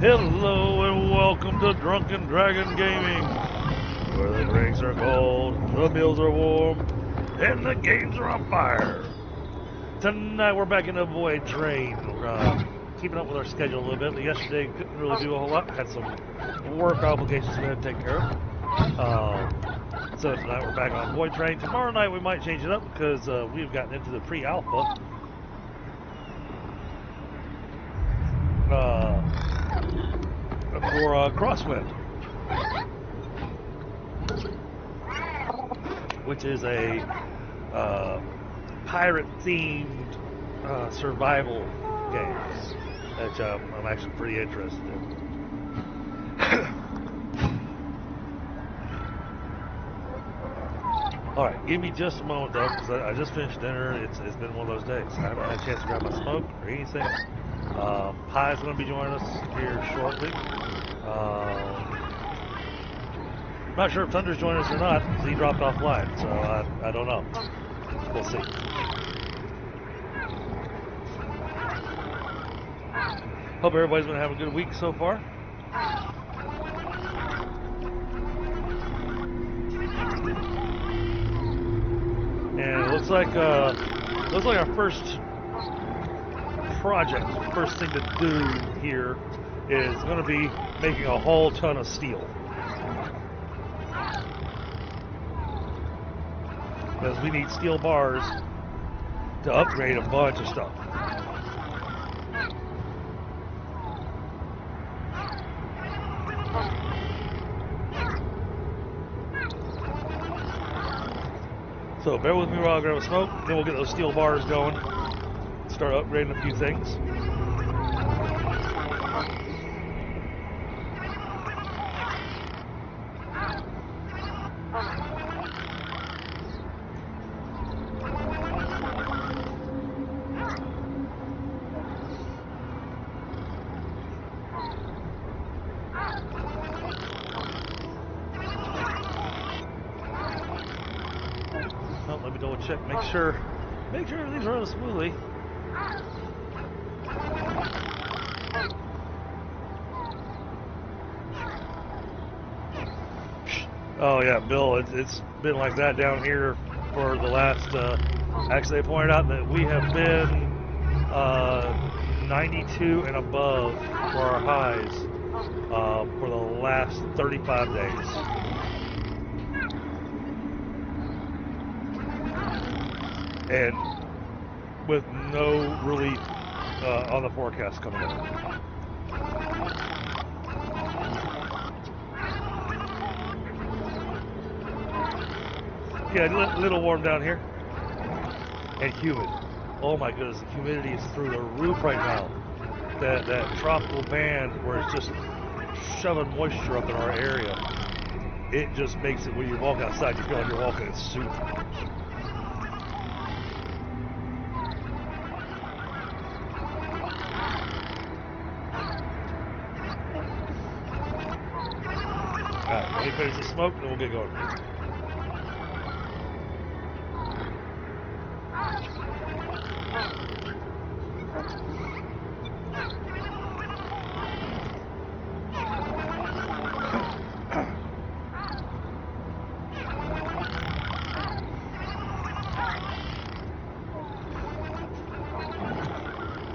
Hello and welcome to Drunken Dragon Gaming, where the drinks are cold, the meals are warm, and the games are on fire. Tonight we're back in the Voidtrain. We're keeping up with our schedule a little bit. Yesterday couldn't really do a whole lot. Had some work obligations we had to take care of. So tonight we're back on Voidtrain. Tomorrow night we might change it up because we've gotten into the pre-alpha. For Crosswind, which is a pirate-themed survival game, which I'm actually pretty interested in. Alright, give me just a moment though, because I just finished dinner. It's been one of those days. I haven't had a chance to grab my smoke or anything. Pie's going to be joining us here shortly. I'm not sure if Thunder's joining us or not, because he dropped off line, so I don't know. We'll see. Hope everybody's been having a good week so far. And it looks like our first project, first thing to do here is going to be making a whole ton of steel. Because we need steel bars to upgrade a bunch of stuff. So bear with me while I grab a smoke, then we'll get those steel bars going, start upgrading a few things. Let me double check, make sure everything's running smoothly. Oh yeah, Bill, it's been like that down here for the last, actually they pointed out that we have been 92 and above for our highs for the last 35 days. And with no really on the forecast coming in. Yeah, a little warm down here. And humid. Oh my goodness, the humidity is through the roof right now. That tropical band where it's just shoving moisture up in our area. It just makes it, when you walk outside, you feel like you're walking in soup. Alright, let me finish the smoke, then we'll get going.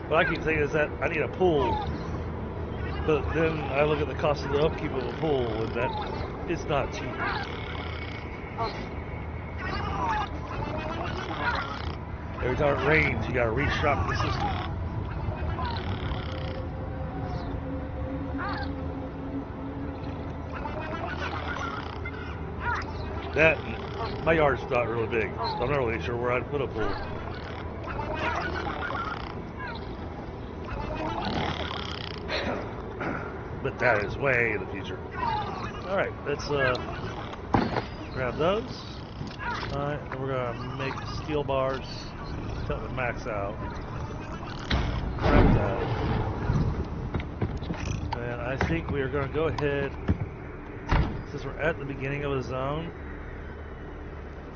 What I keep saying is that I need a pool. But then I look at the cost of the upkeep of a pool, and that it's not cheap. Every time it rains, you gotta reshock the system. That, my yard's not really big, so I'm not really sure where I'd put a pool. But that is way in the future. Alright, let's grab those. Alright, and we're gonna make steel bars until we max out. Grab that. And I think we are gonna go ahead, since we're at the beginning of the zone,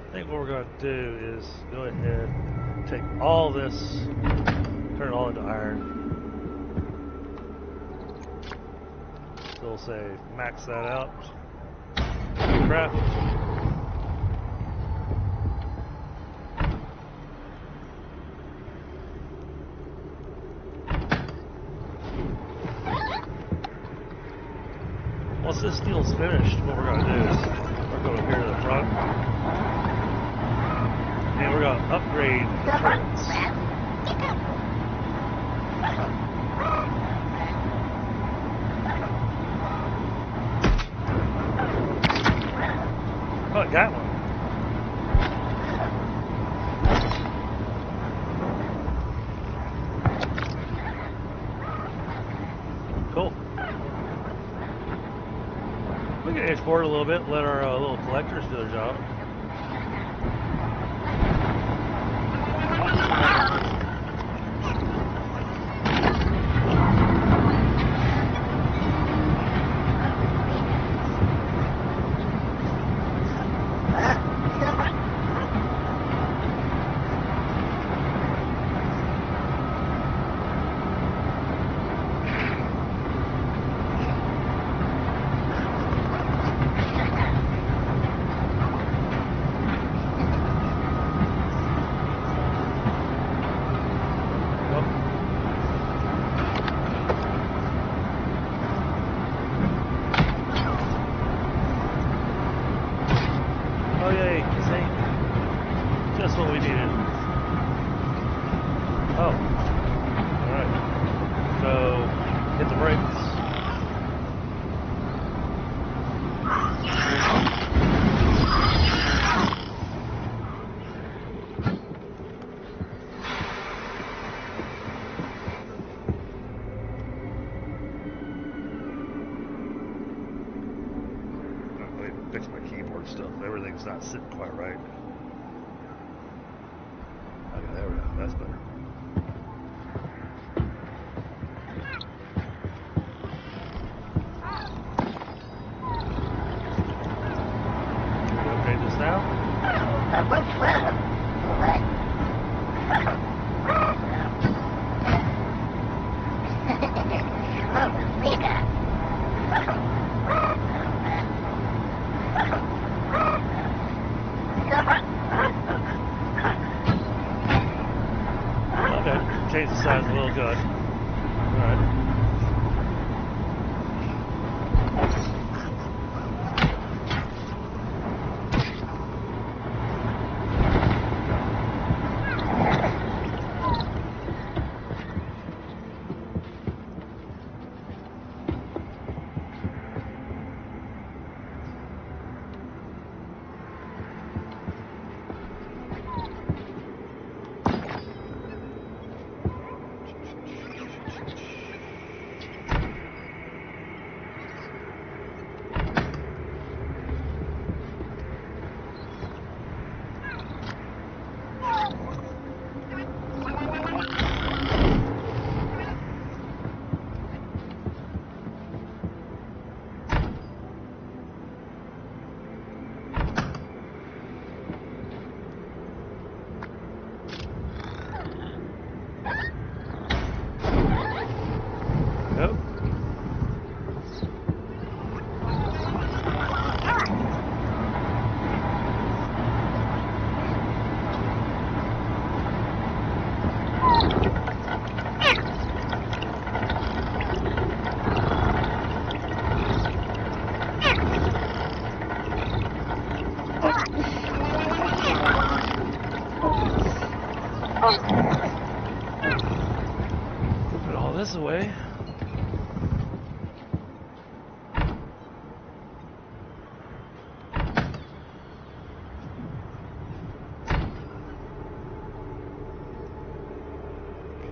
I think what we're gonna do is go ahead, take all this, turn it all into iron. Still say max that out. Crap. Once this steel's finished, what we're going to do is we're going here to the front. And we're going to upgrade the turrets. Oh, I got one. Cool. We can edge forward a little bit, let our little collectors do their job. Fix my keyboard stuff. Everything's not sitting quite right. Okay, there we go. That's better. Can we upgrade this now? Change the size a little good. Alright. Put all this away.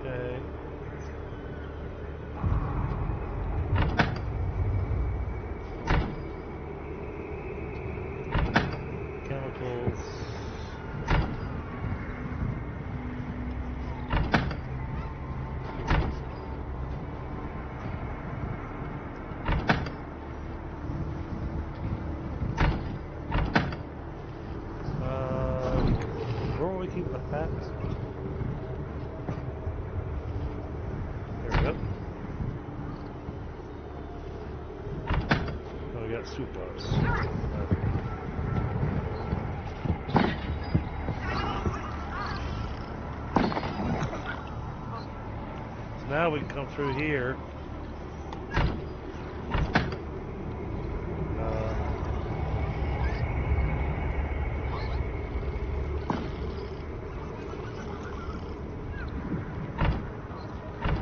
Okay. Chemicals. Where will we keep the packs? There we go. supers. So now we can come through here.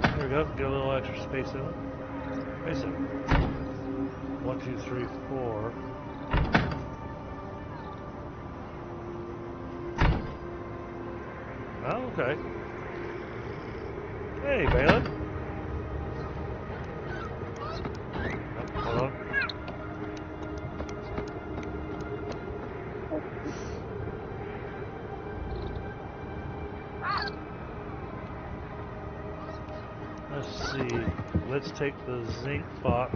There we go. Get a little extra space in it. Wait a second. 1, 2, 3, 4. Oh, okay. Hey, Balin. Oh, hold on. Let's see. Let's take the zinc box.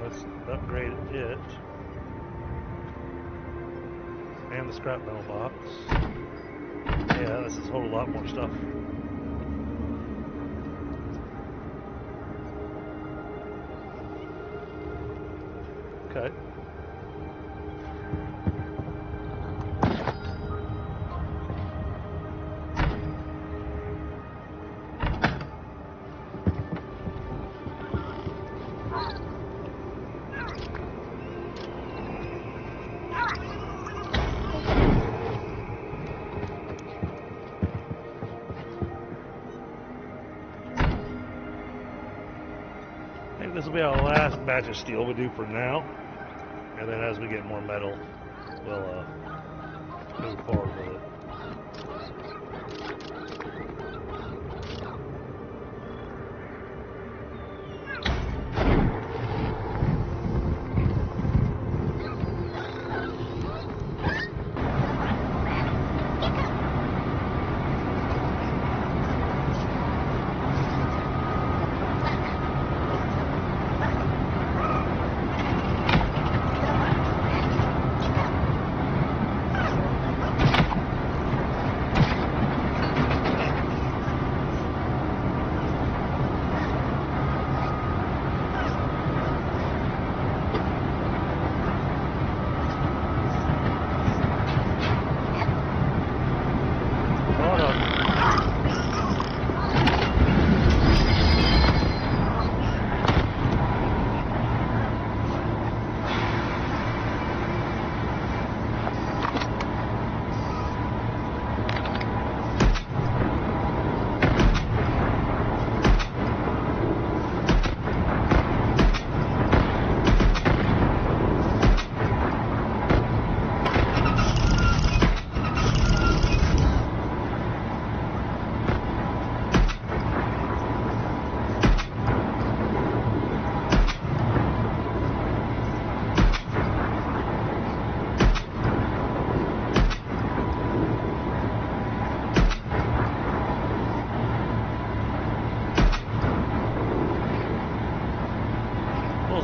Let's upgrade it. And the scrap metal box. Yeah, this is a whole lot more stuff. Okay. I think this will be our last batch of steel we do for now. And then as we get more metal, we'll move forward with it.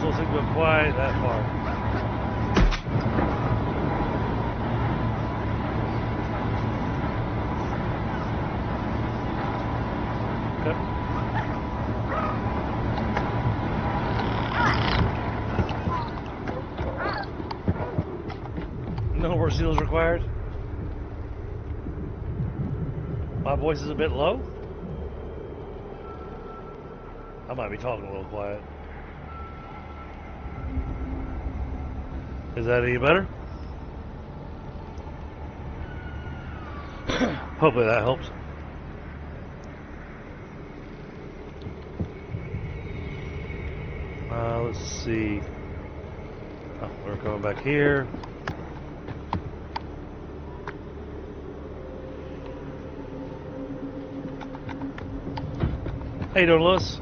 Those things go quite that far. Okay. No more seals required. My voice is a bit low. I might be talking a little quiet. Is that any better? Hopefully that helps. Let's see. Oh, we're coming back here. How you doing, Lewis?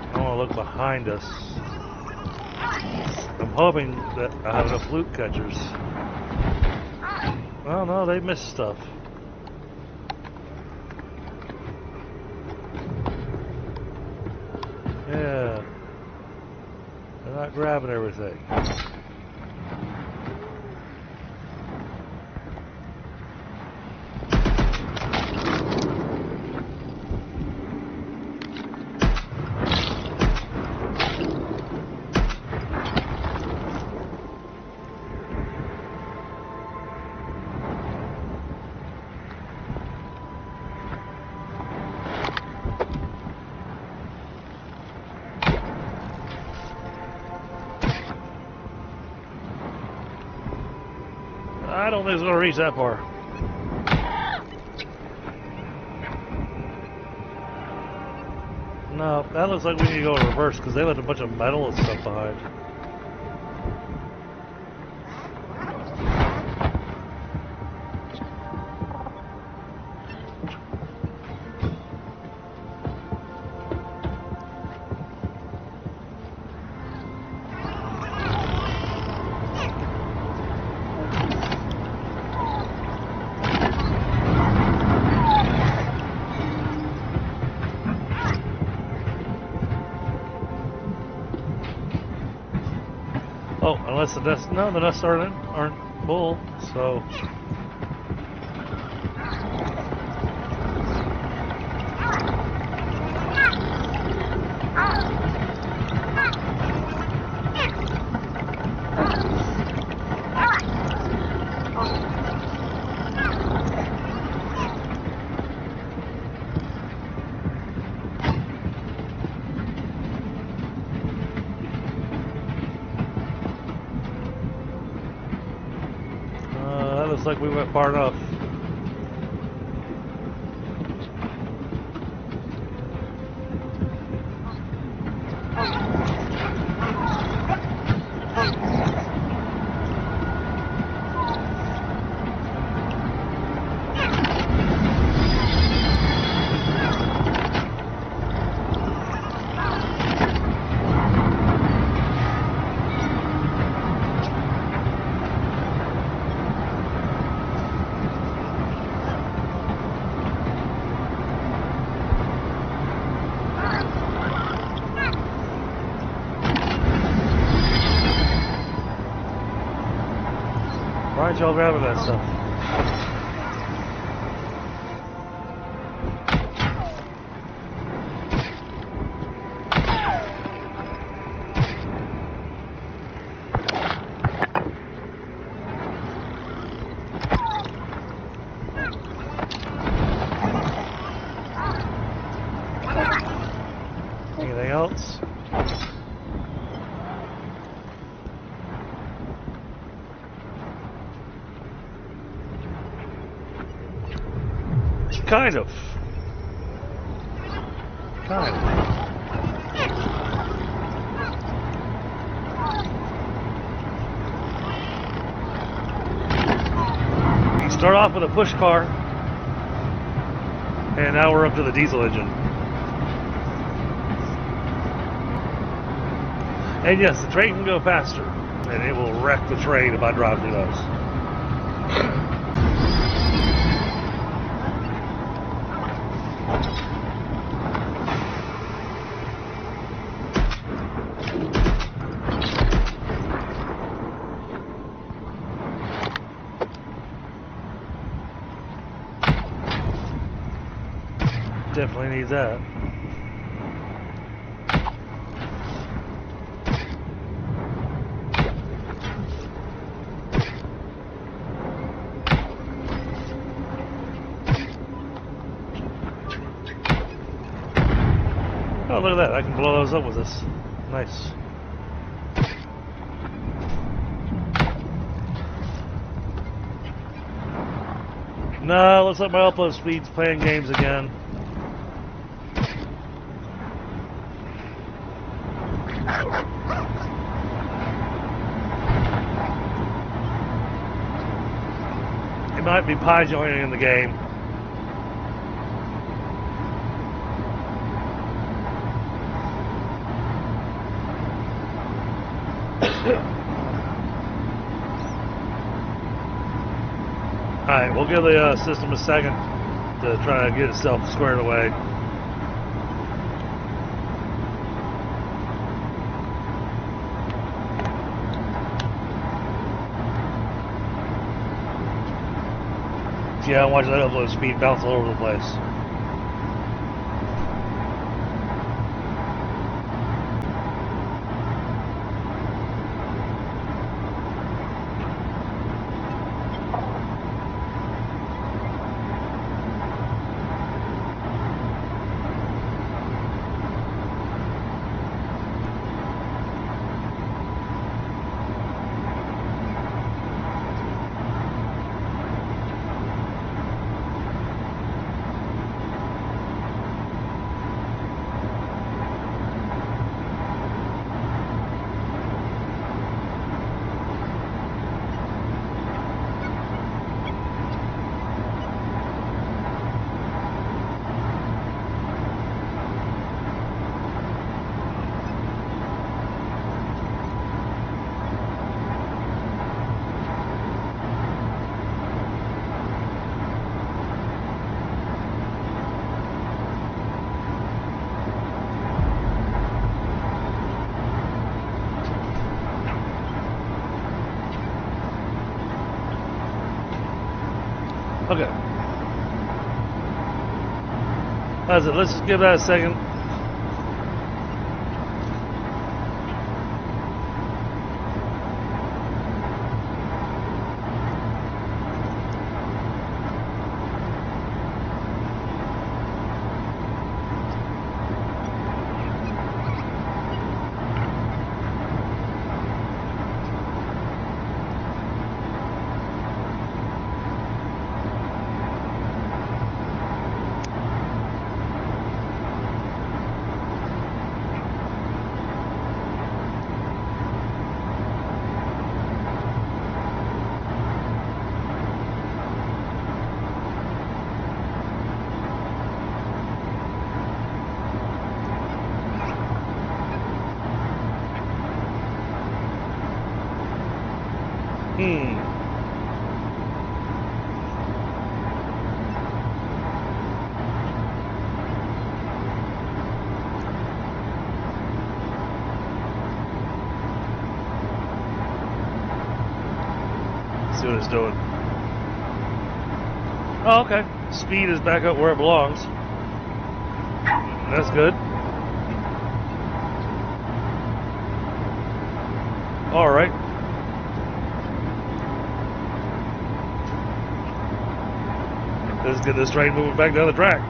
I want to look behind us. I'm hoping that I have enough loot catchers. Oh no, they missed stuff. Yeah. They're not grabbing everything. I don't think it's going to reach that far. No, that looks like we need to go in reverse because they left a bunch of metal and stuff behind. Oh, unless the nests, no, the nests aren't full, so. Looks like we went far enough. Why aren't y'all grabbing that stuff? Anything else? Kind of. You start off with a push car, and now we're up to the diesel engine. And yes, the train can go faster, and it will wreck the train if I drive through those. Definitely needs that. Oh, look at that. I can blow those up with this. Nice. No, looks like my upload speed's playing games again. It might be pie joining in the game. Alright, we'll give the system a second to try to get itself squared away. Yeah, I'm watching that upload speed bounce all over the place. Okay. That's it. Let's just give that a second. See what it's doing. Oh, okay. Speed is back up where it belongs. That's good. All right. Let's get this train moving back down the track.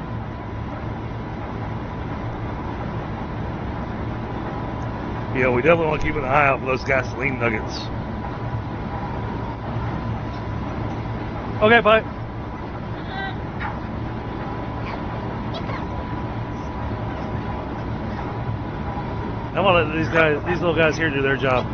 Yeah, we definitely want to keep an eye out for those gasoline nuggets. Okay, bye. I'm gonna let these little guys here do their job.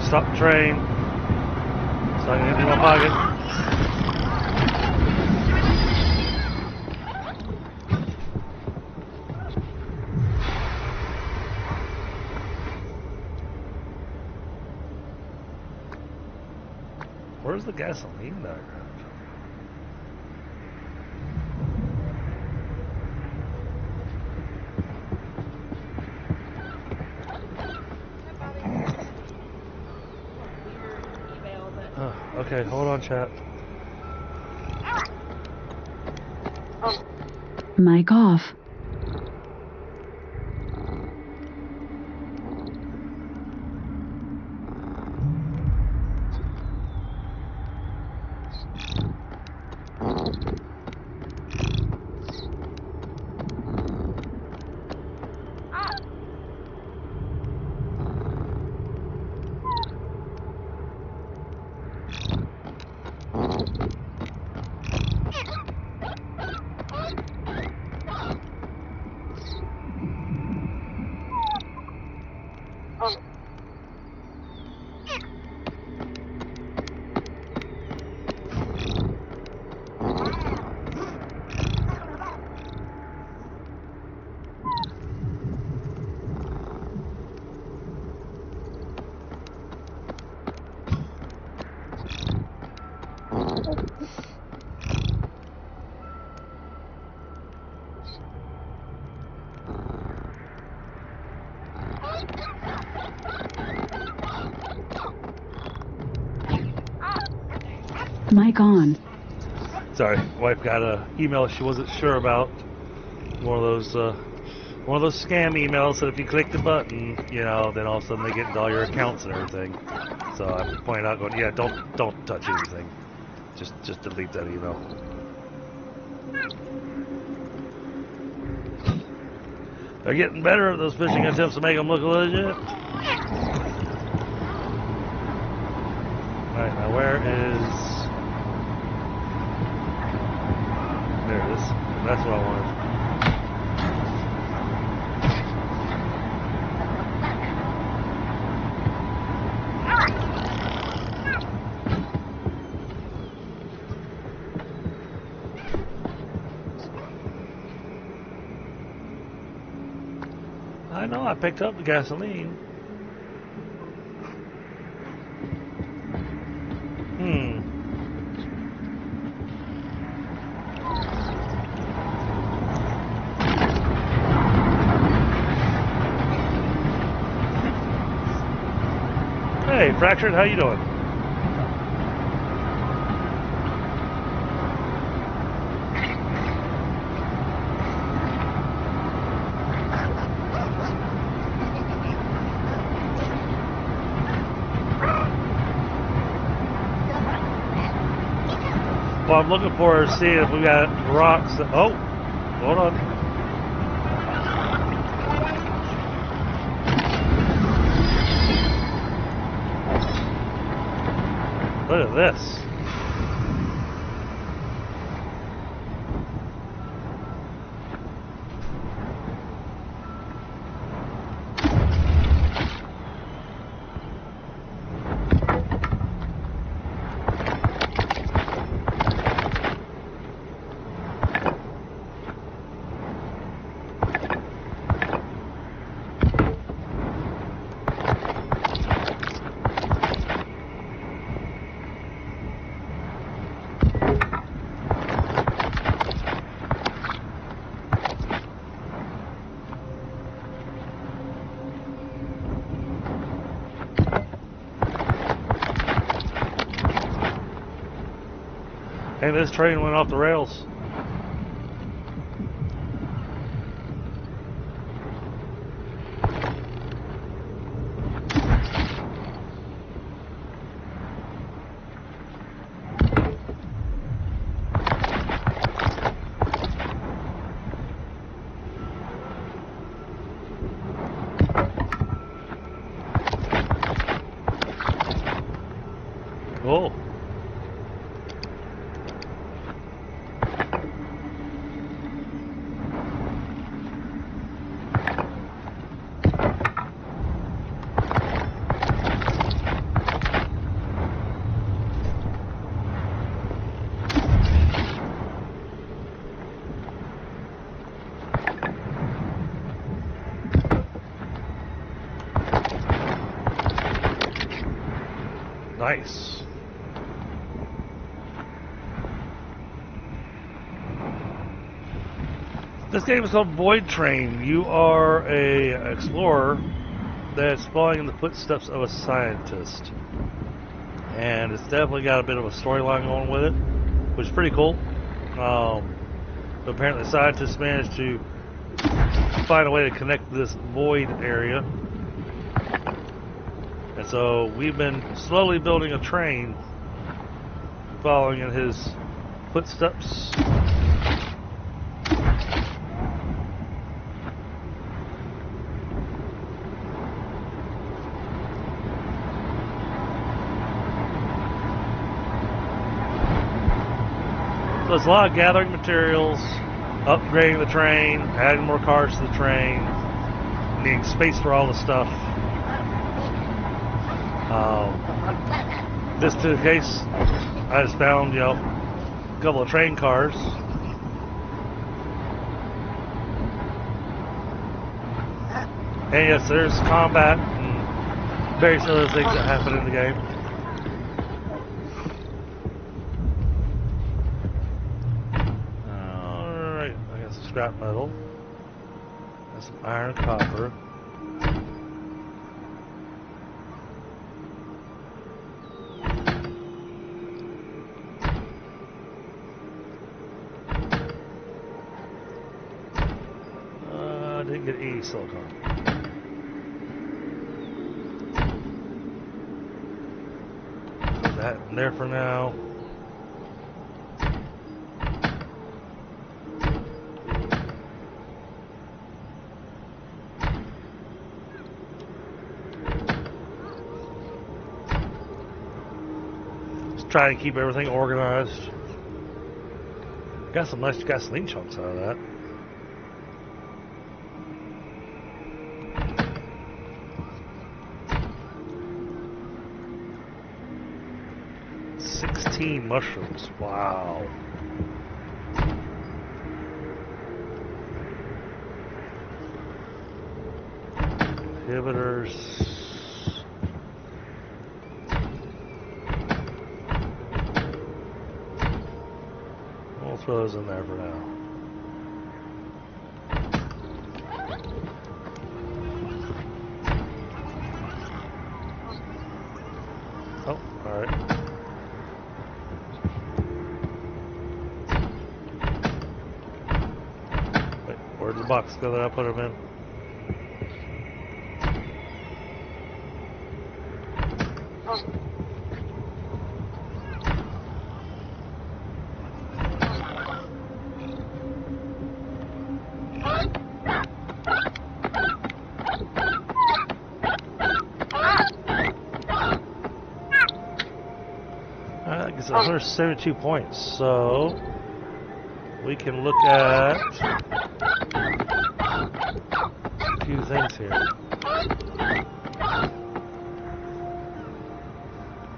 Stop the train so I can empty my pocket. Where's the gasoline diagram? Okay, hold on, chat. Mic off. Mic on. Sorry, wife got an email she wasn't sure about. One of those scam emails that if you click the button, you know, then all of a sudden they get into all your accounts and everything. So I pointed out, going, yeah, don't touch anything. Just delete that email. They're getting better at those phishing attempts to make them look legit. Alright, now where is... There it is. That's what I wanted. I know, I picked up the gasoline. Hey, Fractured, how you doing? Well, I'm looking for to see if we got rocks. Oh, hold on. Look at this. Hey, this train went off the rails. Oh. Nice. This game is called Voidtrain. You are a explorer that's following in the footsteps of a scientist, and it's definitely got a bit of a storyline going with it, which is pretty cool. But apparently, the scientists managed to find a way to connect this void area. And so we've been slowly building a train, following in his footsteps. So it's a lot of gathering materials, upgrading the train, adding more cars to the train, needing space for all the stuff. This to the case, I just found, you know, a couple of train cars. And yes, there's combat and various other things that happen in the game. scrap metal. And some iron and copper. I didn't get any silicon. Put that in there for now. Try to keep everything organized. Got some nice gasoline chunks out of that. Mushrooms. Wow. Inhibitors. We'll throw those in there for now. Oh, alright. Where'd the box go that I put them in? That gets 172 points, so we can look at a few things here.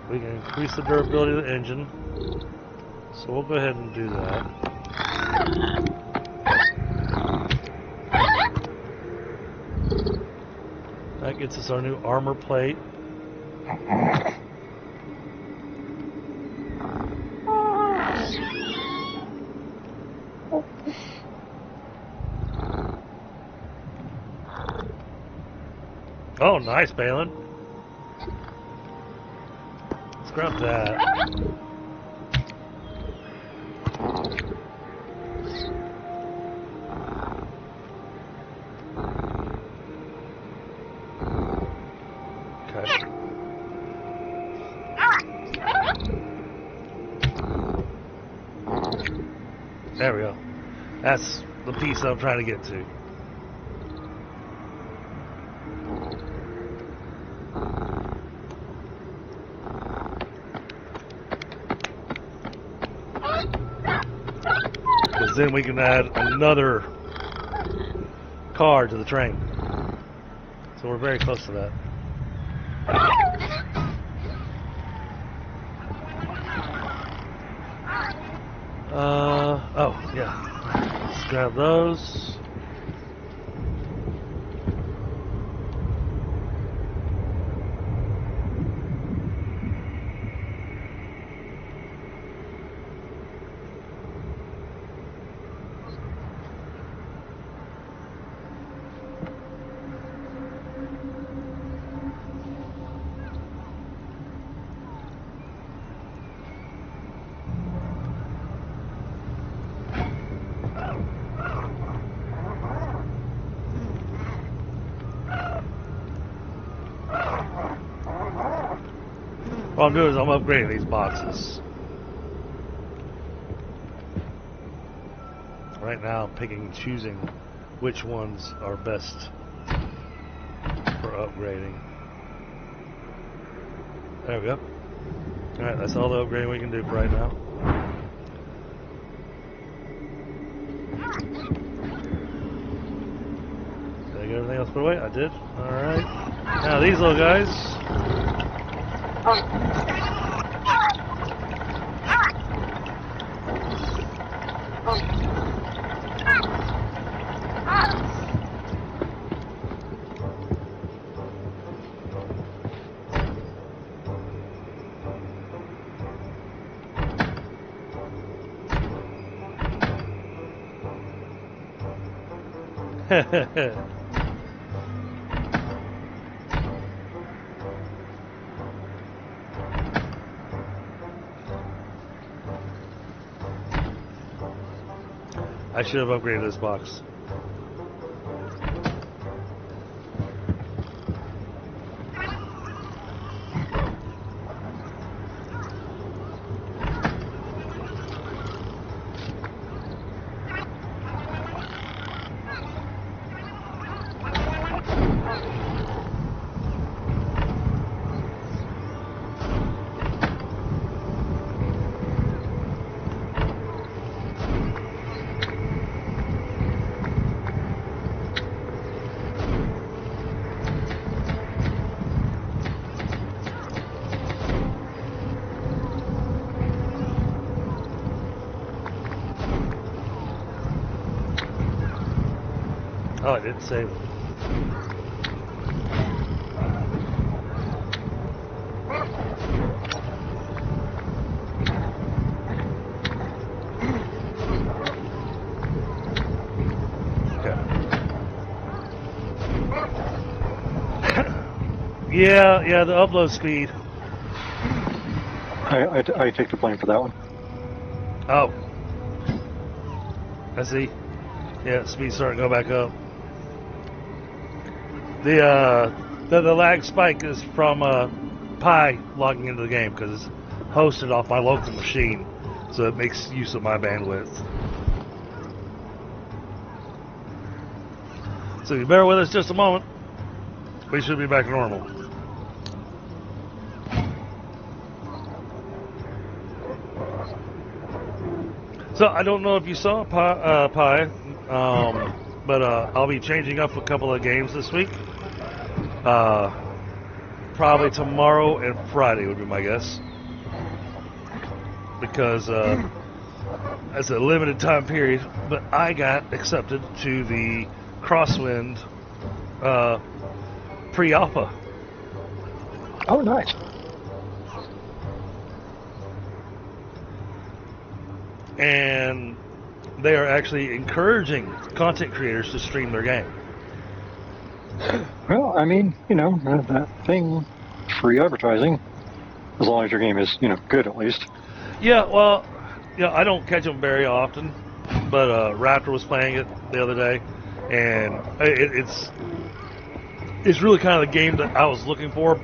We can increase the durability of the engine, so we'll go ahead and do that. That gets us our new armor plate. Oh, nice, Balin. Let's grab that. Okay. There we go. That's the piece I'm trying to get to. Then we can add another car to the train. So we're very close to that. Oh, yeah. Let's grab those. What I'm doing is I'm upgrading these boxes. Right now I'm picking and choosing which ones are best for upgrading. There we go. Alright, that's all the upgrading we can do for right now. Did I get everything else put away? I did. Alright. Now these little guys. I should have upgraded this box. Oh, I didn't save it. Yeah, the upload speed. I take the blame for that one. Oh. I see. Yeah, speed's starting to go back up. The lag spike is from Pi logging into the game because it's hosted off my local machine, so it makes use of my bandwidth. So you bear with us just a moment. We should be back to normal. So I don't know if you saw Pi, but I'll be changing up a couple of games this week. Probably tomorrow and Friday would be my guess, because it's a limited time period. But I got accepted to the Crosswind pre-alpha. Oh, nice. And they are actually encouraging content creators to stream their game. Well, I mean, that thing, free advertising, as long as your game is, good at least. Yeah, well, I don't catch them very often, but Raptor was playing it the other day, and it's really kind of the game that I was looking for.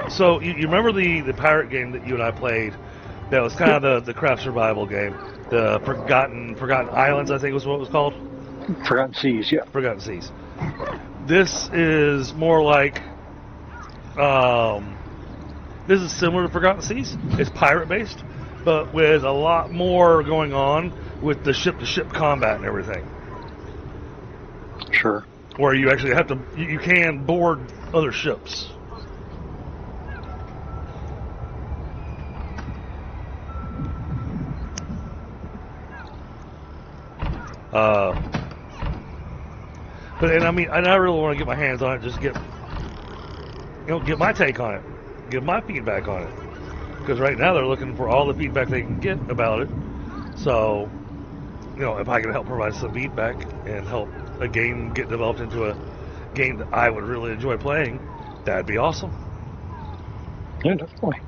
So you remember the pirate game that you and I played? That was kind of the craft survival game, the Forgotten Islands, I think was what it was called. Forgotten Seas, yeah. Forgotten Seas. This is more like, this is similar to Forgotten Seas. It's pirate-based, but with a lot more going on with the ship-to-ship combat and everything. Sure. Where you actually have to, you can board other ships. But I really want to get my hands on it, just get my take on it, give my feedback on it, because right now they're looking for all the feedback they can get about it. So, if I can help provide some feedback and help a game get developed into a game that I would really enjoy playing, that'd be awesome. Yeah, definitely.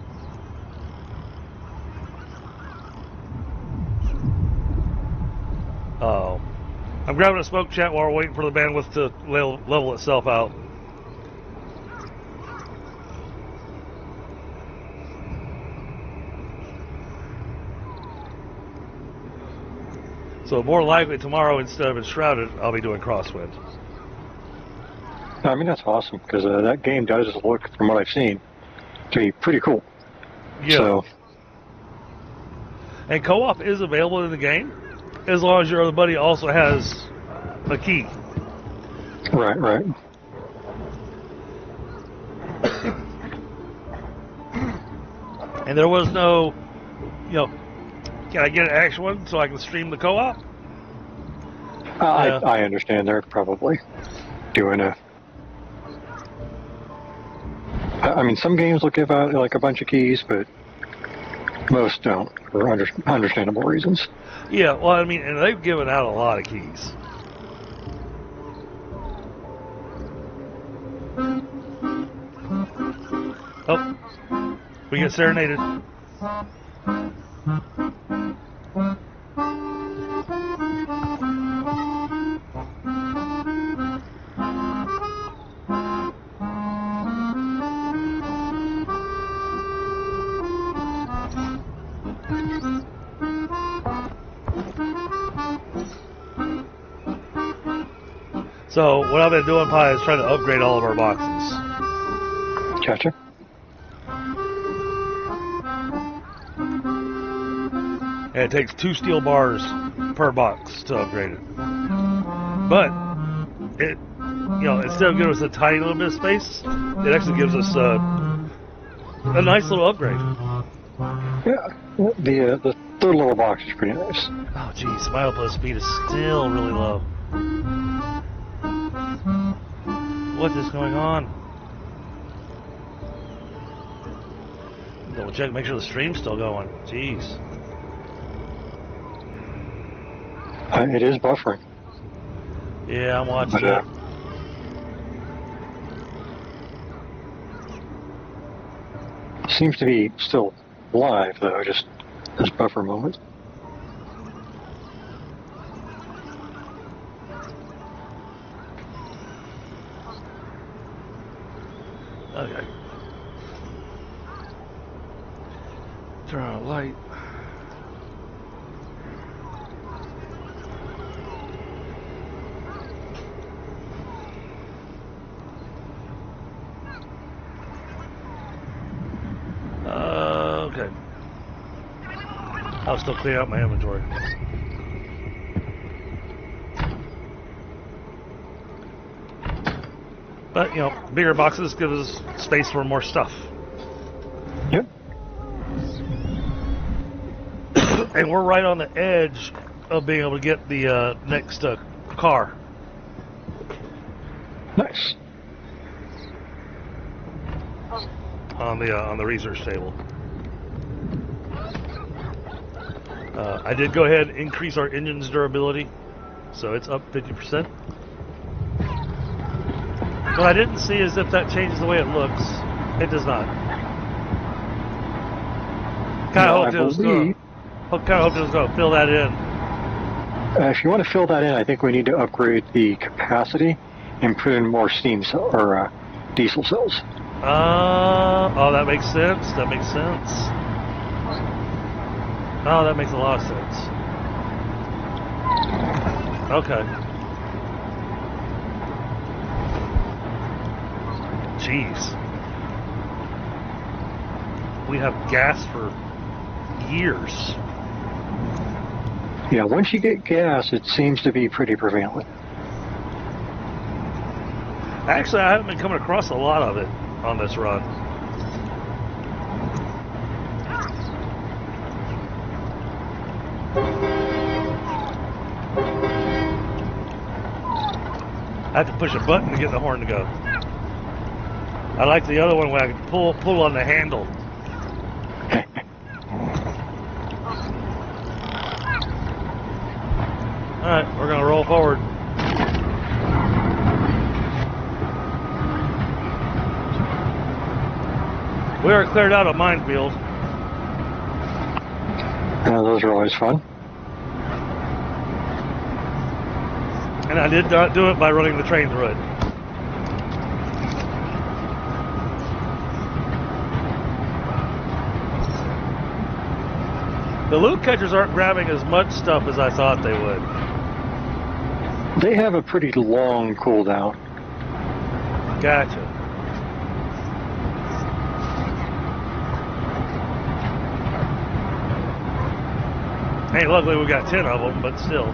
I'm grabbing a smoke chat while we're waiting for the bandwidth to level itself out. So more likely tomorrow, instead of Enshrouded, I'll be doing Crosswind. I mean, that's awesome, because that game does look, from what I've seen, to be pretty cool. Yeah. So. And co-op is available in the game, as long as your other buddy also has a key. Right. And there was no, can I get an extra one so I can stream the co-op? I understand they're probably doing some games will give out like a bunch of keys, but most don't, for understandable reasons. Yeah, well, and they've given out a lot of keys. We get serenaded. So what I've been doing, Pi, is trying to upgrade all of our boxes. Gotcha. And it takes 2 steel bars per box to upgrade it. But it, instead of giving us a tiny little bit of space, it actually gives us a nice little upgrade. Yeah, the third level box is pretty nice. Oh, geez, my output speed is still really low. What is going on? Double check, make sure the stream's still going. Jeez. It is buffering. Yeah, I'm watching But, it. Seems to be still live though, just this buffer moment. Okay. Turn on a light. Okay. I'll still clear out my inventory. But, bigger boxes give us space for more stuff. Yep. And we're right on the edge of being able to get the next car. Nice. On the research table. I did go ahead and increase our engine's durability, so it's up 50%. What I didn't see is if that changes the way it looks. It does not. Kind of hoped it was going to fill that in. If you want to fill that in, I think we need to upgrade the capacity and put in more steam cell or diesel cells. Oh, that makes sense. That makes sense. Oh, that makes a lot of sense. Okay. Jeez. We have gas for years. Yeah, once you get gas, it seems to be pretty prevalent. Actually, I haven't been coming across a lot of it on this run. I have to push a button to get the horn to go. I like the other one where I can pull on the handle. Alright, we're going to roll forward. We are cleared out of minefield. Those are always fun. And I did not do it by running the train through it. The loot catchers aren't grabbing as much stuff as I thought they would. They have a pretty long cooldown. Gotcha. Hey, luckily we got 10 of them, but still.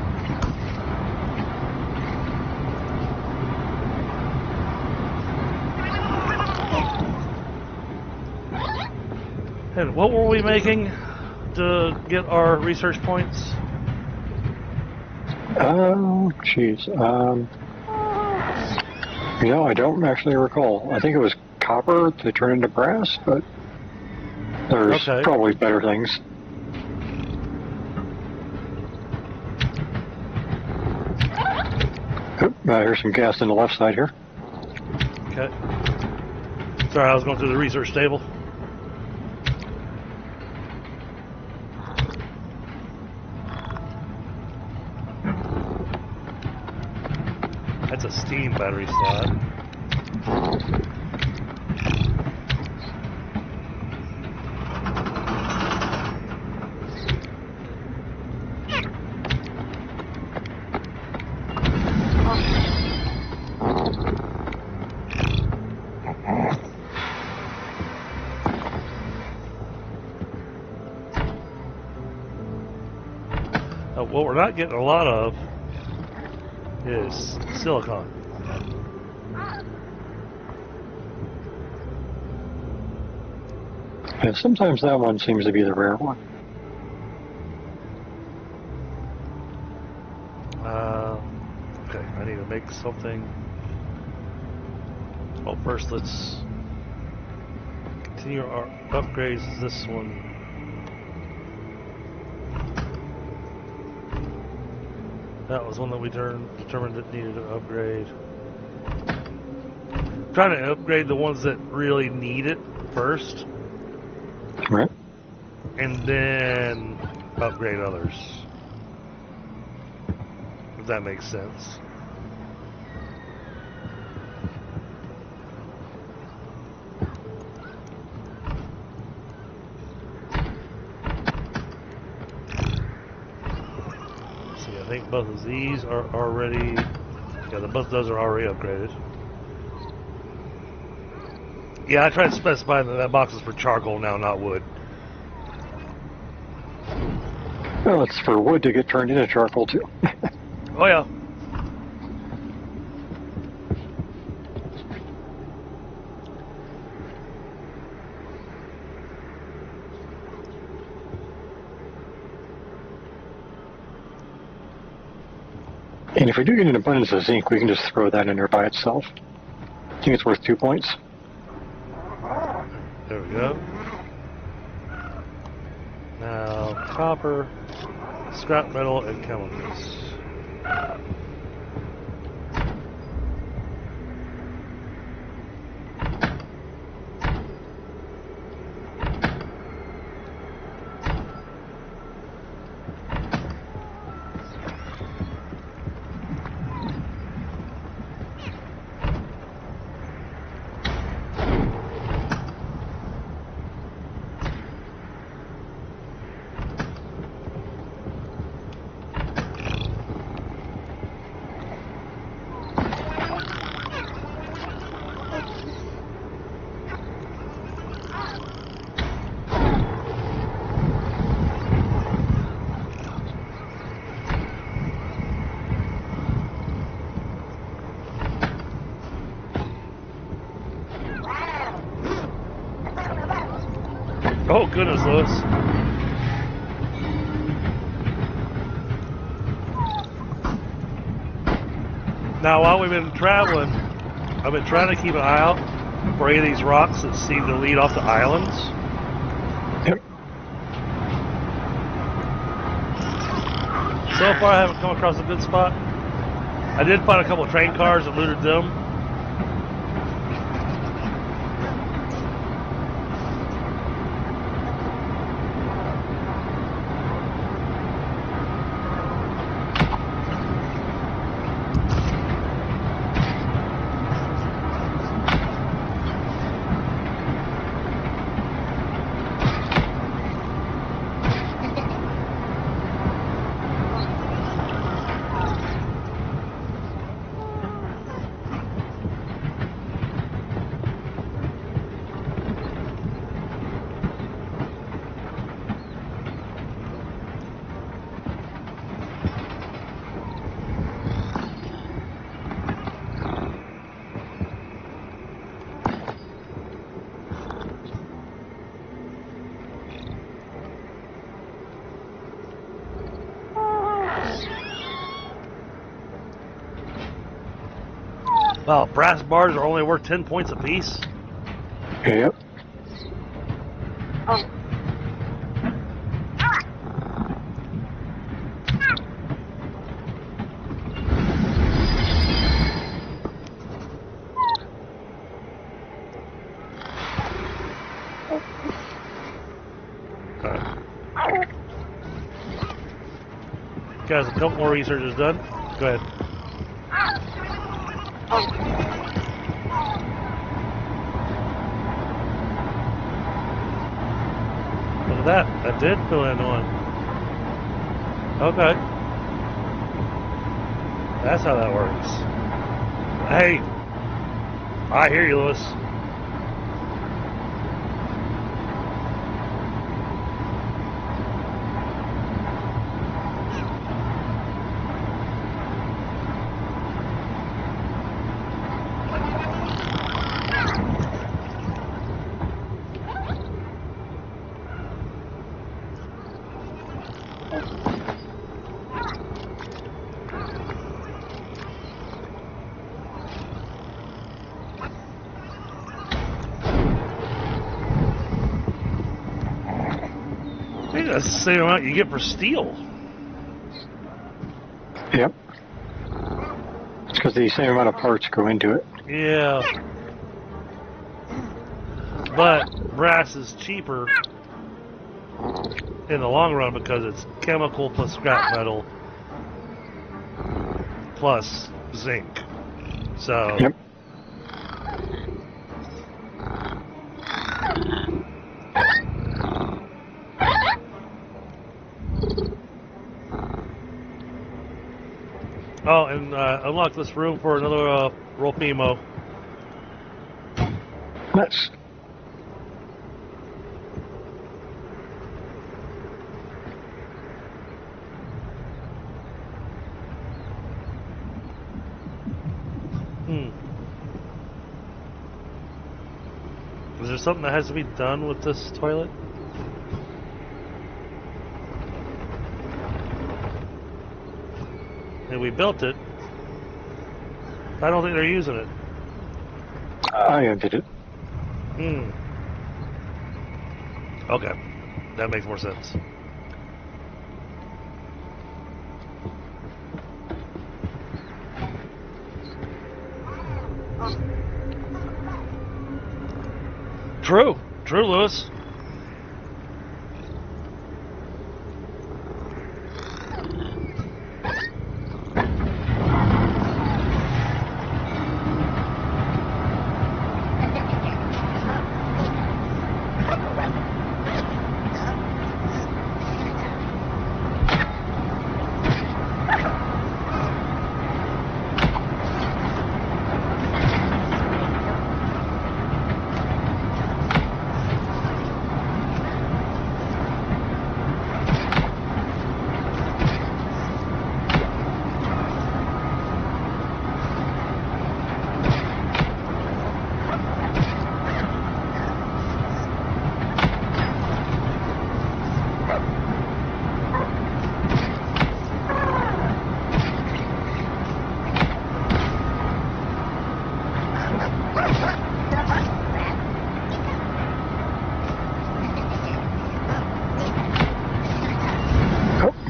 And what were we making to get our research points? Oh, jeez. I don't actually recall. I think it was copper to turn into brass, but there's probably better things. Oop, here's some gas on the left side here. Okay. Sorry, I was going through the research table. That's a steam battery slot. What we're not getting a lot of is silicon. Yeah, sometimes that one seems to be the rare one. Okay, I need to make something. Well, first let's continue our upgrades. This one. That was one that we determined it needed to upgrade. Trying to upgrade the ones that really need it first. Right. And then upgrade others. If that makes sense. I think both of these are already, both of those are already upgraded. Yeah, I tried to specify that box is for charcoal now, not wood. Well, it's for wood to get turned into charcoal too. Oh yeah. And if we do get an abundance of zinc, we can just throw that in there by itself. I think it's worth 2 points. There we go. Now, copper, scrap metal, and chemicals. Oh goodness, Lewis. Now while we've been traveling, I've been trying to keep an eye out for any of these rocks that seem to lead off the islands. Yep. So far I haven't come across a good spot. I did find a couple of train cars and looted them. Wow, brass bars are only worth 10 points apiece. Yep. Guys, a couple more research is done. Go ahead. Look at that. That did fill in one. Okay. That's how that works. Hey. I hear you, Lewis. I think that's the same amount you get for steel. Yep. It's because the same amount of parts go into it. Yeah. But brass is cheaper in the long run because it's chemical plus scrap metal plus zinc. So. Yep. Oh, and unlock this room for another Rolfimo. Nice. Is there something that has to be done with this toilet? And we built it. I don't think they're using it. I ended it. Okay. That makes more sense. True. True, Lewis.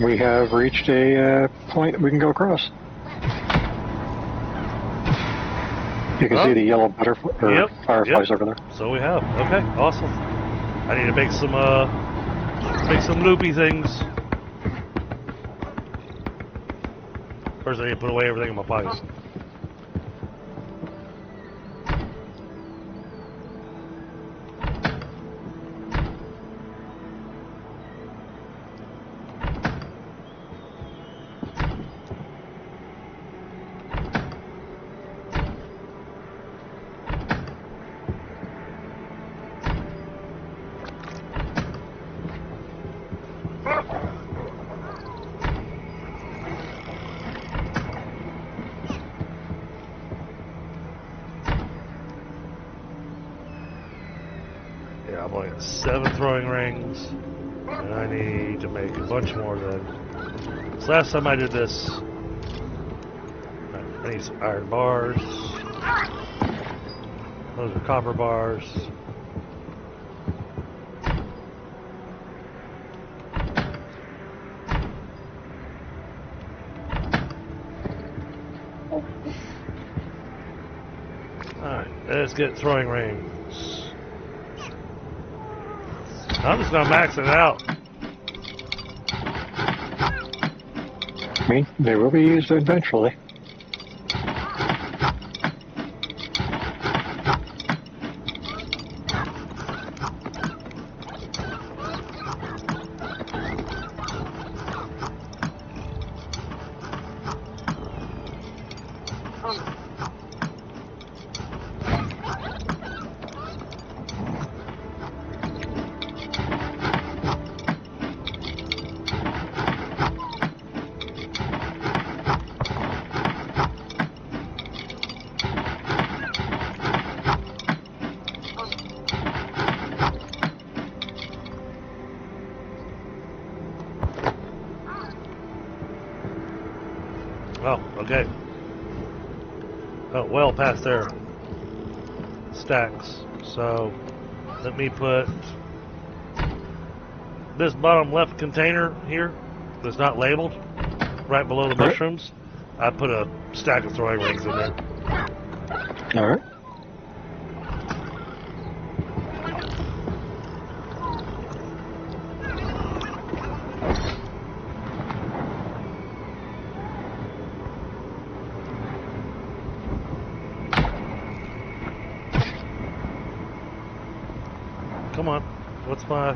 We have reached a point that we can go across. You can see the yellow butterfly or fireflies over there. So we have. Okay, awesome. I need to make some loopy things. First, I need to put away everything in my pockets. Yeah, I'm only at 7 throwing rings, and I need to make a bunch more then. So last time I did this, I need some iron bars. Those are copper bars. Alright, let's get throwing rings. I'm just gonna max it out. I mean, they will be used eventually. Oh, okay. Oh, well past their stacks. So let me put this bottom left container here that's not labeled right below the Right. mushrooms. I put a stack of throwing rings in there. All right. Come on. What's my...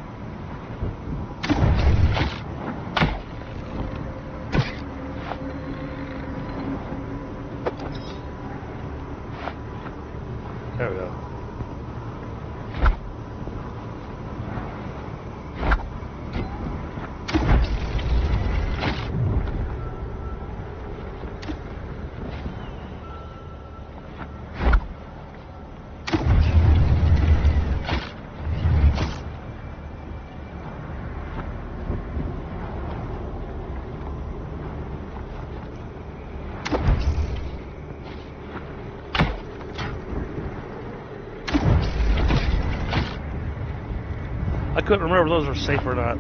There we go. I couldn't remember if those are safe or not.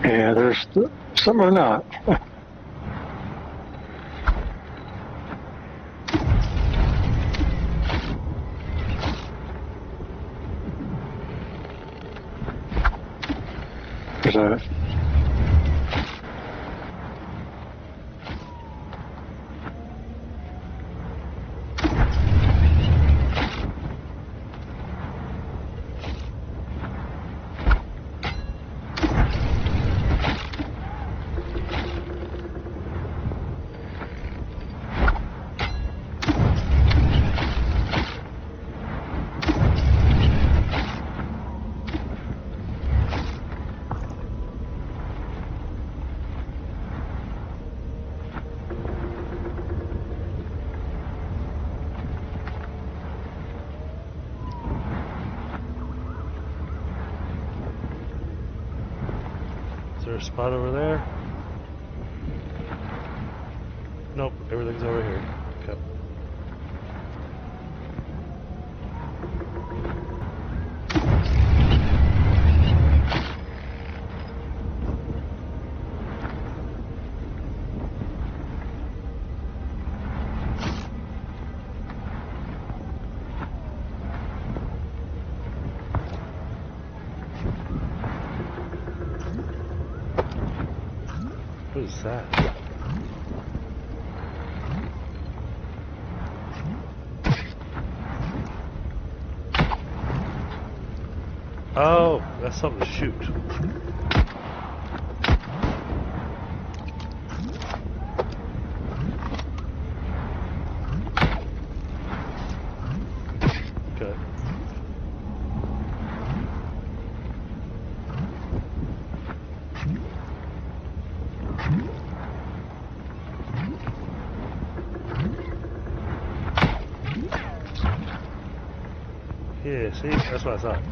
Yeah, there's some are not. There's a Is there a spot over there? Nope, everything's over here. Okay. What is that? Oh, that's something to shoot. Okay. Yeah, see? That's what I thought.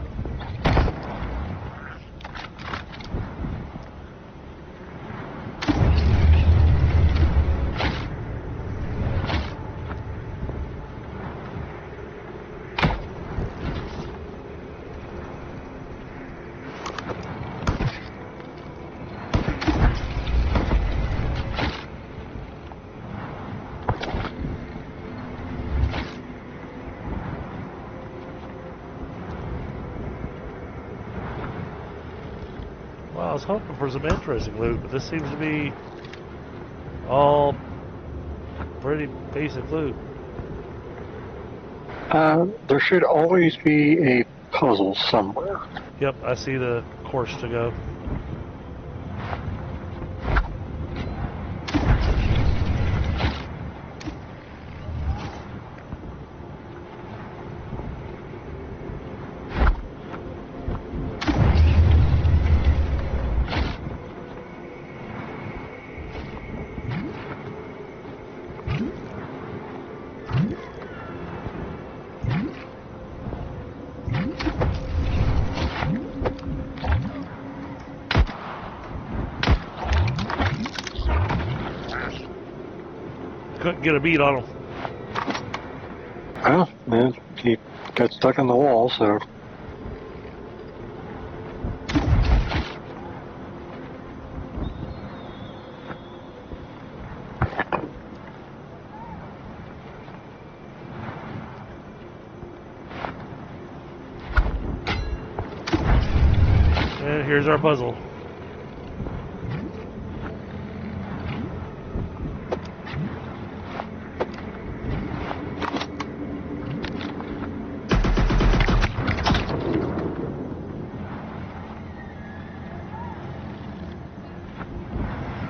Well, I was hoping for some interesting loot, but this seems to be all pretty basic loot. there should always be a puzzle somewhere. Yep, I see the course to go. couldn't get a beat on him. Well, man, he got stuck on the wall, so. And here's our puzzle.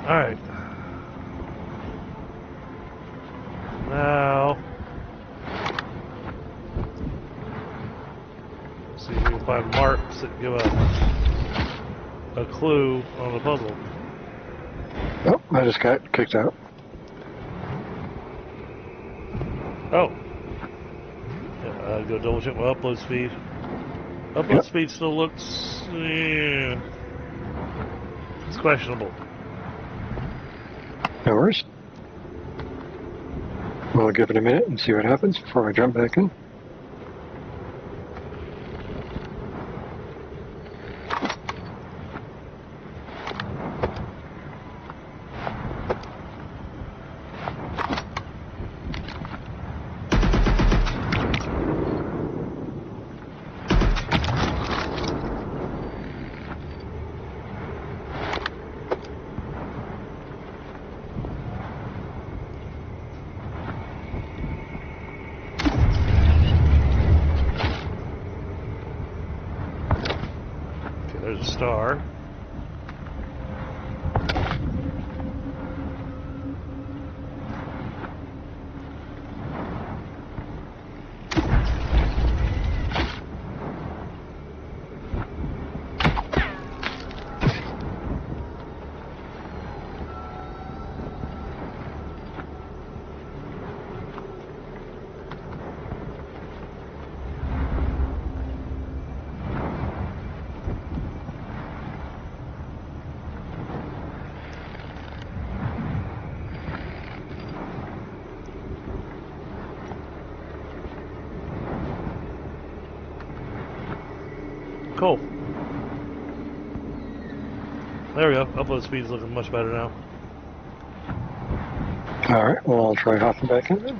Alright. Now, let's see if we can find marks that give a clue on the puzzle. Oh, I just got kicked out. Oh. Yeah, I'd go double check my upload speed. Upload speed still looks... it's questionable. No worries. We'll give it a minute and see what happens before I jump back in. There's a star. Cool. There we go. Upload speed's looking much better now. Alright, well, I'll try hopping back in then.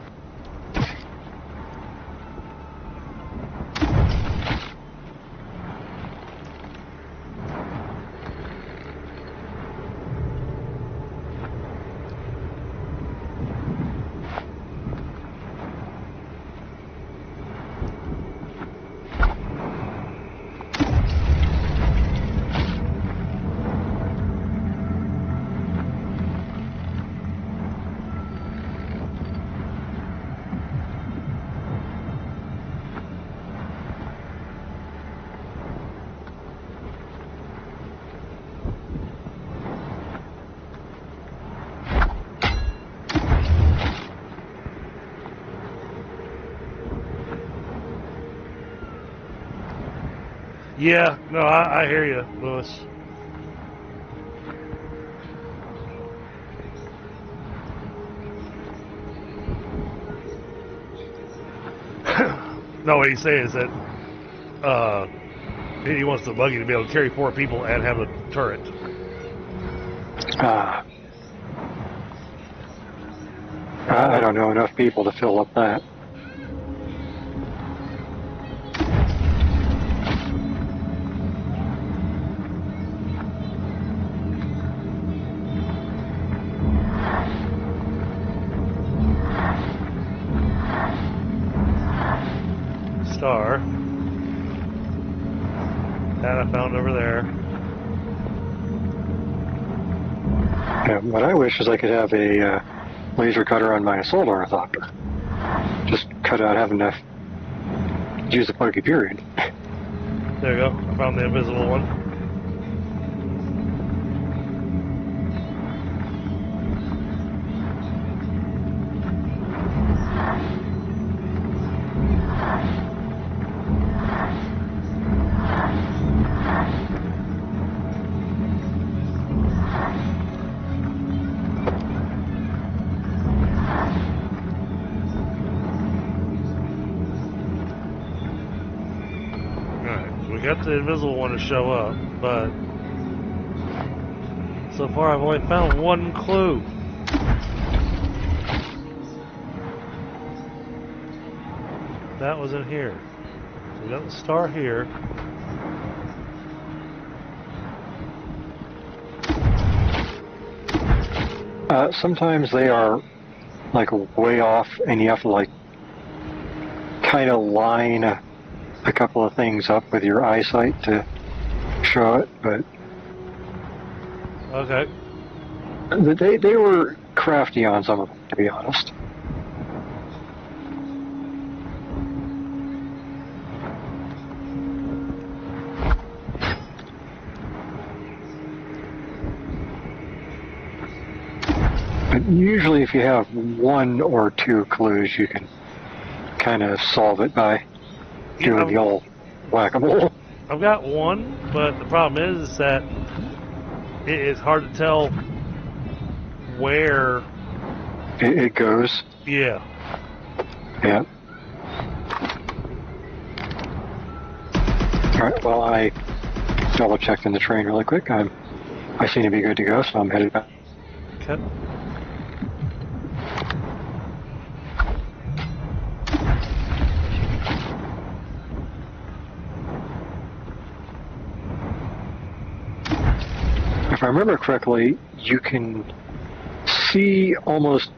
Yeah, no, I hear you, Lewis. No, what he's saying is that he wants the buggy to be able to carry 4 people and have a turret. I don't know enough people to fill up that. Star. That I found over there. Yeah, what I wish is I could have a laser cutter on my assault ornithopter. Just cut out having to use the buggy, period. There you go. I found the invisible one. we got the invisible one to show up, but so far I've only found one clue. That was in here. So we got the star here. Sometimes they are like way off, and you have to like kind of line a couple of things up with your eyesight to show it. But Okay. they were crafty on some of them, to be honest. But usually if you have one or two clues, you can kind of solve it by doing the old whack-a-mole. I've got one, but the problem is that it is hard to tell where it goes. Yeah. Yeah. Alright, well, I double-checked in the train really quick. I seem to be good to go, so I'm headed back. Okay. If I remember correctly, you can see almost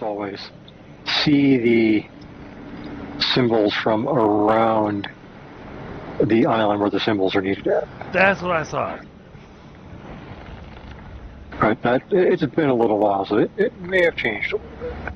always see the symbols from around the island where the symbols are needed at. That's what I thought. Right, it's been a little while, so it may have changed a little bit.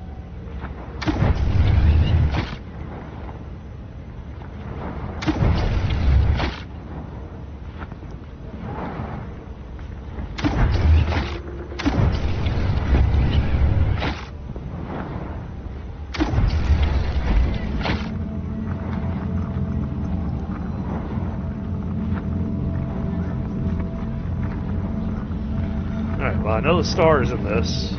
Alright, well I know the star is in this.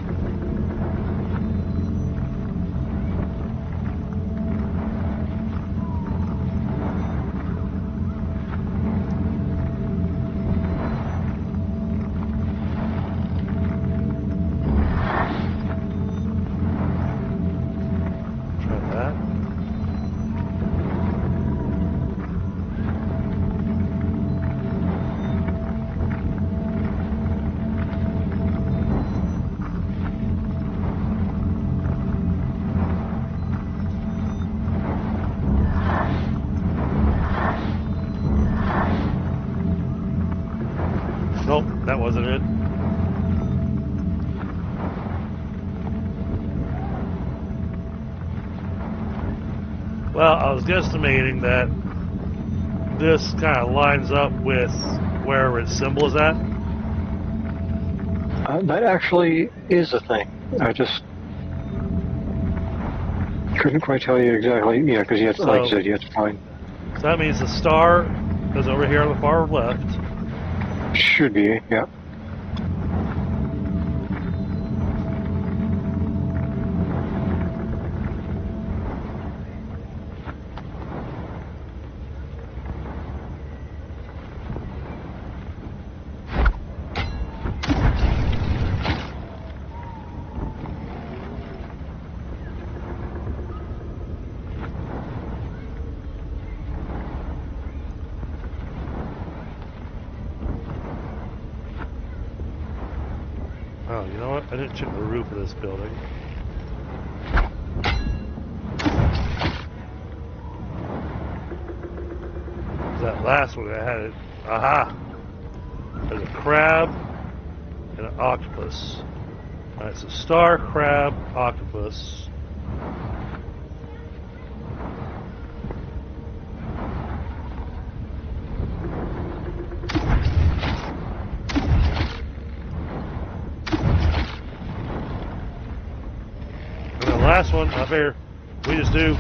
Try that. Nope, that wasn't it. Well, I was guesstimating that this kind of lines up with where its symbol is at. That actually is a thing. I just couldn't quite tell you exactly, because you have to, like you said, you have to find. So that means the star is over here on the far left. Should be, yeah. Oh, you know what? I didn't check the roof of this building. That last one I had it. Aha! There's a crab and an octopus. Alright, so star, crab, octopus. And the last one, I figure we just do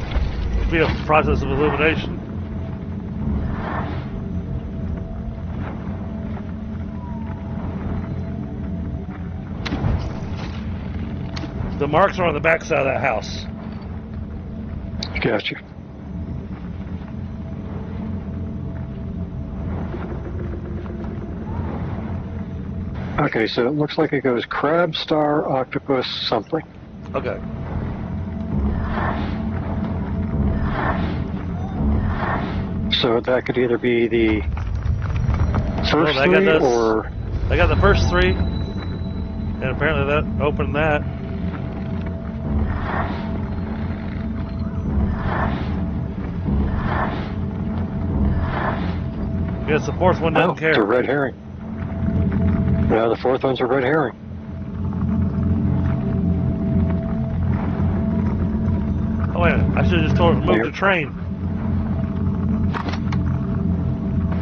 be a process of elimination. The marks are on the back side of that house. Gotcha. Okay, so it looks like it goes crab, star, octopus, something. Okay. So that could either be the first I got three this. or... I got the first three, and apparently that opened that. I guess the fourth one doesn't care. It's a red herring. No, the fourth one's a red herring. Oh, wait, I should have just told it to move Yep. the train.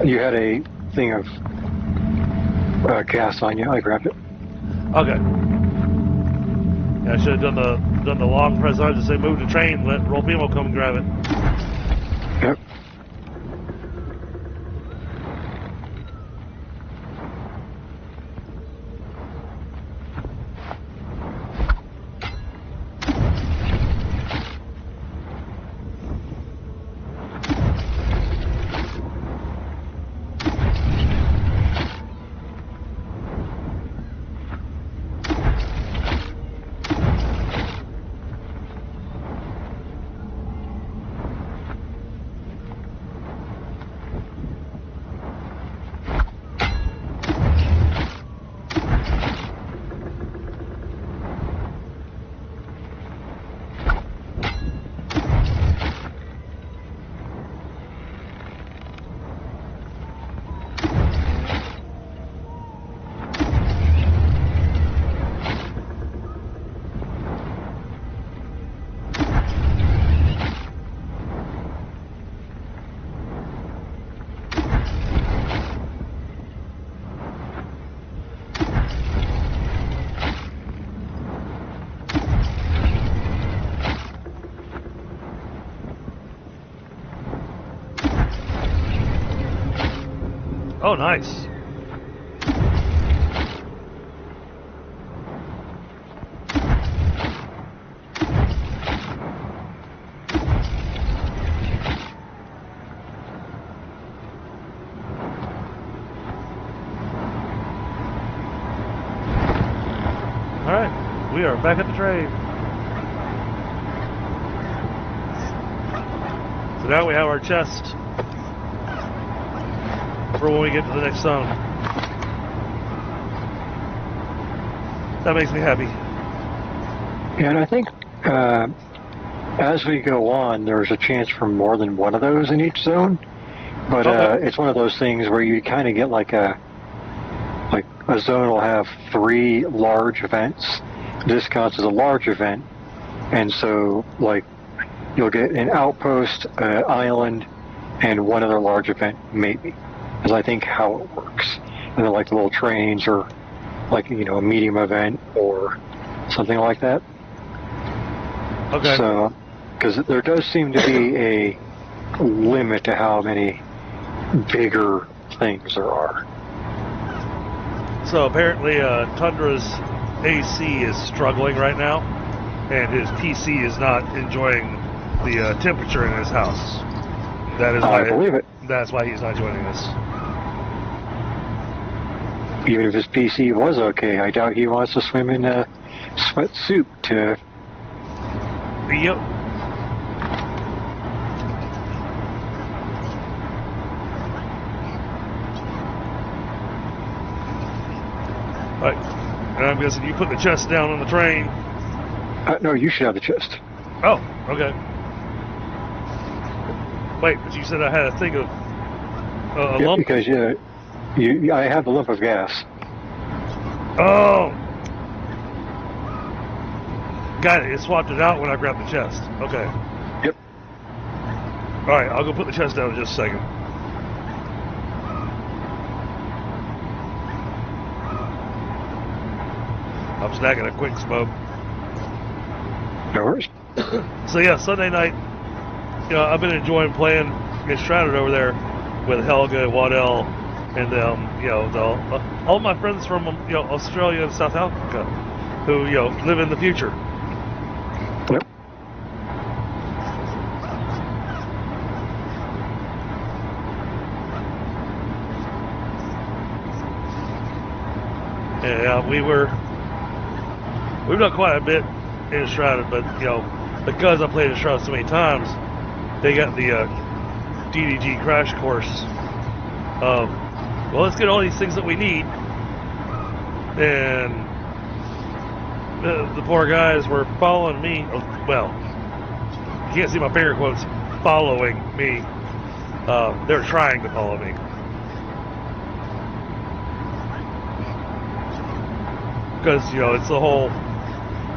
You had a thing of gas on you. I grabbed it. Okay. Yeah, I should have done the long press on to say move the train, let Rolpimo come and grab it. Yep. Oh, nice. Alright, we are back at the train. So now we have our chest for when we get to the next zone. That makes me happy. And I think as we go on, there's a chance for more than one of those in each zone. But Okay. it's one of those things where you kind of get like a zone will have 3 large events. This counts as a large event, and so like you'll get an outpost, island, and one other large event maybe. Is I think how it works. And then like the little trains or like a medium event or something like that. Okay. So because there does seem to be a limit to how many bigger things there are. So apparently Tundra's AC is struggling right now, and his PC is not enjoying the temperature in his house. That is I believe it. That's why he's not joining us. Even if his PC was okay, I doubt he wants to swim in sweat soup to... Yep. Right. And I'm guessing you put the chest down on the train. No, you should have the chest. Oh, okay. Wait, but you said I had a thing of a lump? Because I have the lump of gas. Oh! Got it. It swapped it out when I grabbed the chest. Okay. Yep. Alright, I'll go put the chest down in just a second. I'm snacking a quick smoke. No worries. So yeah, Sunday night, I've been enjoying playing against Shrouded over there with Helga, Waddell, and all my friends from Australia and South Africa who live in the future. Yep. Yeah, we've done quite a bit in Shrouded, but you know, because I played in Shrouded so many times, they got the DDG crash course of, well, let's get all these things that we need, and the poor guys were following me. Well, you can't see my finger quotes, following me. They're trying to follow me. Because, you know, it's the whole,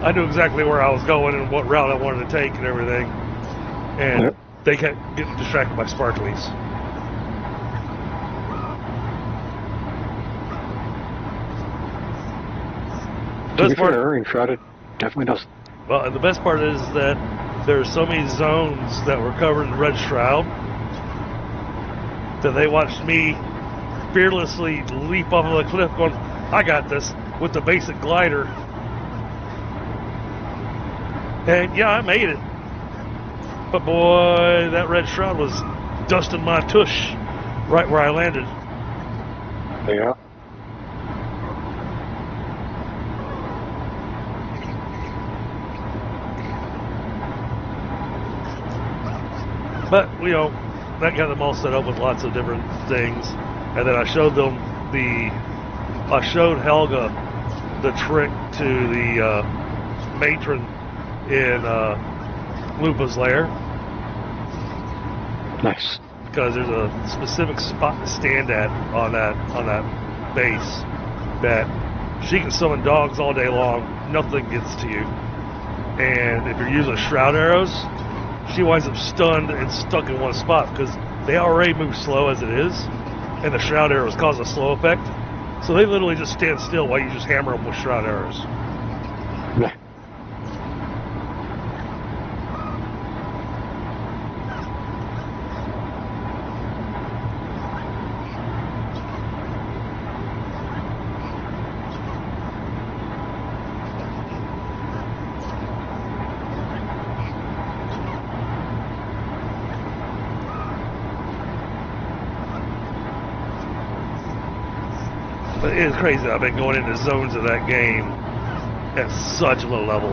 I knew exactly where I was going and what route I wanted to take and everything. And Yep. they kept getting distracted by sparklies. To be fair, in Shrouded, definitely does. Well, and the best part is that there's so many zones that were covered in red shroud that they watched me fearlessly leap off of the cliff going, I got this, with the basic glider. And yeah, I made it. But boy, that red shroud was dusting my tush right where I landed. Yeah. But, you know, that got them all set up with lots of different things. And then I showed Helga the trick to the matron in Lupa's lair. Nice. Because there's a specific spot to stand at on that base that she can summon dogs all day long, nothing gets to you. And if you're using shroud arrows, she winds up stunned and stuck in one spot because they already move slow as it is, and the shroud arrows cause a slow effect. So they literally just stand still while you just hammer them with shroud arrows. Yeah. But it is crazy. I've been going into zones of that game at such a low level.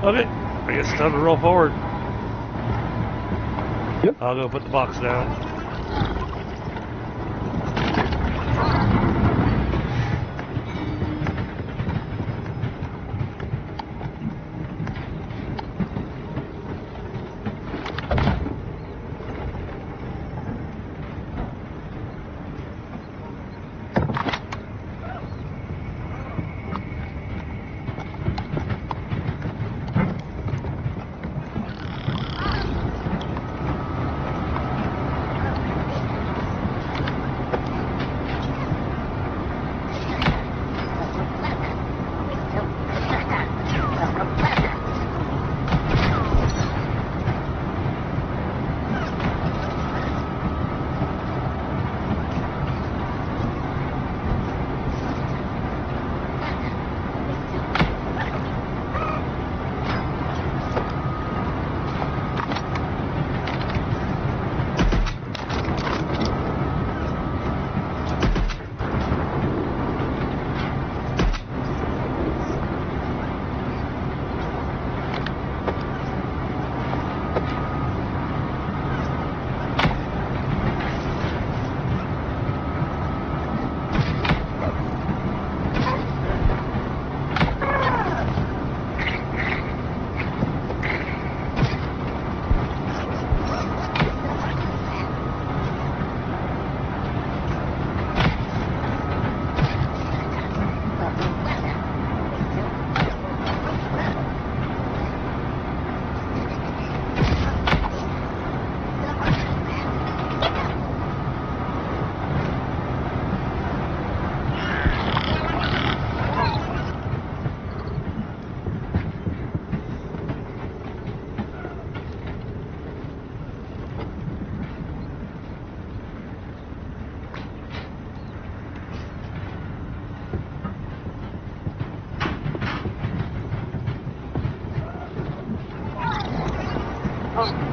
Okay, I guess it's time to roll forward. Yep. I'll go put the box down. Oh,